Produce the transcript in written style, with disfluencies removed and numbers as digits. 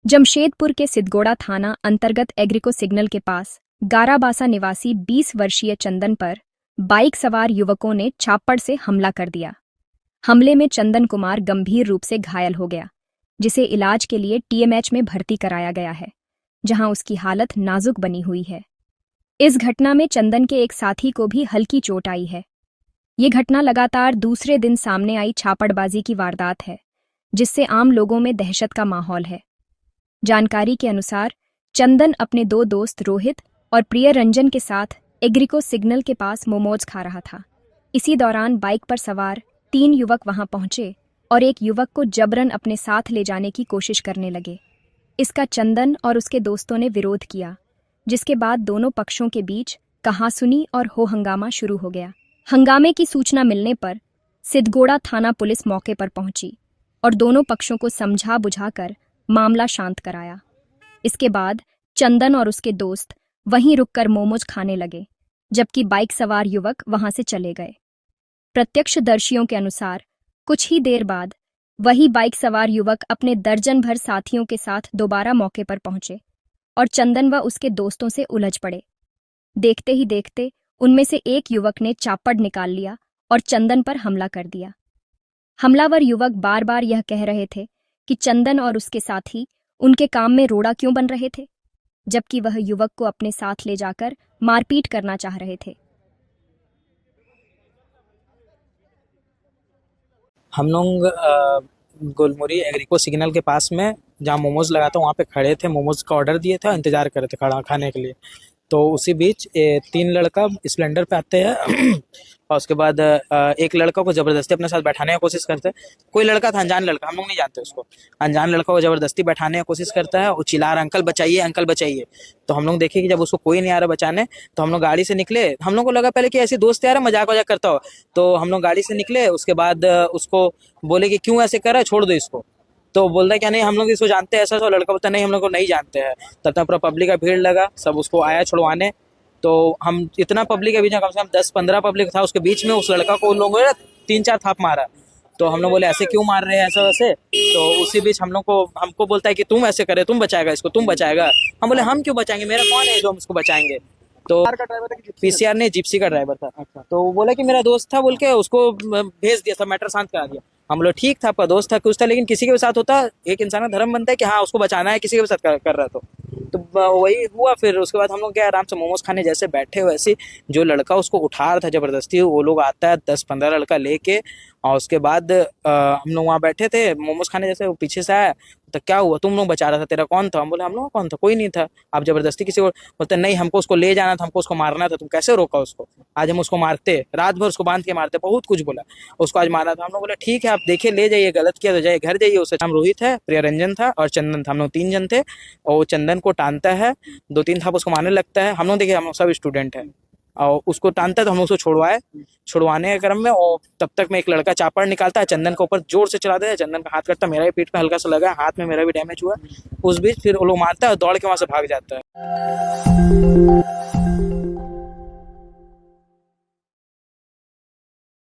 जमशेदपुर के सिद्धगोड़ा थाना अंतर्गत एग्रीको सिग्नल के पास गाराबासा निवासी 20 वर्षीय चंदन पर बाइक सवार युवकों ने चापड़ से हमला कर दिया। हमले में चंदन कुमार गंभीर रूप से घायल हो गया, जिसे इलाज के लिए टीएमएच में भर्ती कराया गया है, जहां उसकी हालत नाजुक बनी हुई है। इस घटना में चंदन के एक साथी को भी हल्की चोट आई है। ये घटना लगातार दूसरे दिन सामने आई छापड़बाजी की वारदात है, जिससे आम लोगों में दहशत का माहौल है। जानकारी के अनुसार चंदन अपने दो दोस्त रोहित और प्रिय रंजन के साथ एग्रीको सिग्नल के पास मोमोज खा रहा था। इसी दौरान बाइक पर सवार 3 युवक वहां पहुंचे और एक युवक को जबरन अपने साथ ले जाने की कोशिश करने लगे। इसका चंदन और उसके दोस्तों ने विरोध किया, जिसके बाद दोनों पक्षों के बीच कहासुनी और हो हंगामा शुरू हो गया। हंगामे की सूचना मिलने पर सिद्धगोड़ा थाना पुलिस मौके पर पहुंची और दोनों पक्षों को समझा बुझाकर मामला शांत कराया। इसके बाद चंदन और उसके दोस्त वहीं रुककर मोमोज खाने लगे, जबकि बाइक सवार युवक वहां से चले गए। प्रत्यक्षदर्शियों के अनुसार कुछ ही देर बाद वही बाइक सवार युवक अपने दर्जन भर साथियों के साथ दोबारा मौके पर पहुंचे और चंदन व उसके दोस्तों से उलझ पड़े। देखते ही देखते उनमें से एक युवक ने चापड़ निकाल लिया और चंदन पर हमला कर दिया। हमलावर युवक बार बार यह कह रहे थे कि चंदन और उसके साथी उनके काम में रोड़ा क्यों बन रहे थे, जबकि वह युवक को अपने साथ ले जाकर मारपीट करना चाह रहे थे। हम लोग गोलमुरी एग्रीको सिग्नल के पास में जहाँ मोमोज लगा था वहाँ पे खड़े थे। मोमोज का ऑर्डर दिए थे और इंतजार कर रहे थे खड़ा खाने के लिए। तो उसी बीच 3 लड़का स्प्लेंडर पे आते हैं और उसके बाद एक लड़का को जबरदस्ती अपने साथ बैठाने की कोशिश करते हैं। कोई लड़का था, अनजान लड़का, हम लोग नहीं जानते उसको। अनजान लड़का को जबरदस्ती बैठाने की कोशिश करता है और चिल्ला रहा, अंकल बचाइए, अंकल बचाइए। तो हम लोग देखे कि जब उसको कोई नहीं आ रहा बचाने, तो हम लोग गाड़ी से निकले। हम लोग को लगा पहले कि ऐसे दोस्त यार मजाक वजाक करता हो, तो हम लोग गाड़ी से निकले। उसके बाद उसको बोले कि क्यों ऐसे कर रहा है, छोड़ दो इसको। तो बोलता है क्या नहीं हम लोग इसको जानते हैं, ऐसा। तो लड़का बोलता नहीं हम लोग को नहीं जानते हैं। तब तक पूरा पब्लिक का भीड़ लगा, सब उसको आया छुड़वाने। तो हम इतना पब्लिक के बीच में, कम से कम 10-15 पब्लिक था, उसके बीच में उस लड़का को उन लोगों ने 3-4 थाप मारा। तो हम लोग बोले ऐसे क्यों मार रहे हैं, ऐसा वैसे। तो उसी बीच हमको बोलता है कि तुम ऐसे करे, तुम बचाएगा इसको, तुम बचाएगा। हम बोले हम क्यों बचाएंगे, मेरा कौन है जो हम इसको बचाएंगे। तो पीसीआर ने जिप्सी का ड्राइवर था। अच्छा। तो वो बोला कि मेरा दोस्त था, बोल के उसको भेज दिया, सब मैटर शांत करा दिया। हम लोग ठीक था, आपका दोस्त था, कुछ था, लेकिन किसी के भी साथ होता, एक इंसान का धर्म बनता है कि हाँ उसको बचाना है, किसी के भी साथ कर रहा तो वही हुआ। फिर उसके बाद हम लोग क्या आराम से मोमोज खाने जैसे बैठे, वैसे जो लड़का उसको उठा रहा था जबरदस्ती, वो लोग आता है 10-15 लड़का लेके। और उसके बाद हम लोग वहाँ बैठे थे मोमोज खाने जैसे, वो पीछे से आया, तो क्या हुआ, तुम लोग बचा रहा था, तेरा कौन था। हम बोले हम लोग कौन था, कोई नहीं था। आप जबरदस्ती किसी को बोलते, नहीं हमको उसको ले जाना था, हमको उसको मारना था, तुम कैसे रोका उसको। आज हम उसको मारते, रात भर उसको बांध के मारते, बहुत कुछ बोला, उसको आज मारा था। हम लोग बोले ठीक है आप देखिए, ले जाइए, गलत किया तो जाइए, घर जाइए। उसका नाम रोहित है, प्रिय रंजन था और चंदन था। हम लोग 3 जन थे और वो चंदन को टानता है, 2-3 थाप उसको मारने लगता है। हम लोग देखिए हम लोग सब स्टूडेंट हैं और उसको टानता है, तो हम लोग उसको छुड़वाने के क्रम में, और तब तक में एक लड़का चापड़ निकालता है, चंदन के ऊपर जोर से चला देता है। चंदन का हाथ कटता, मेरा भी पीठ पे हल्का सा लगा, हाथ में मेरा भी डैमेज हुआ। उस बीच फिर वो लोग मारता है और दौड़ के वहां से भाग जाता है।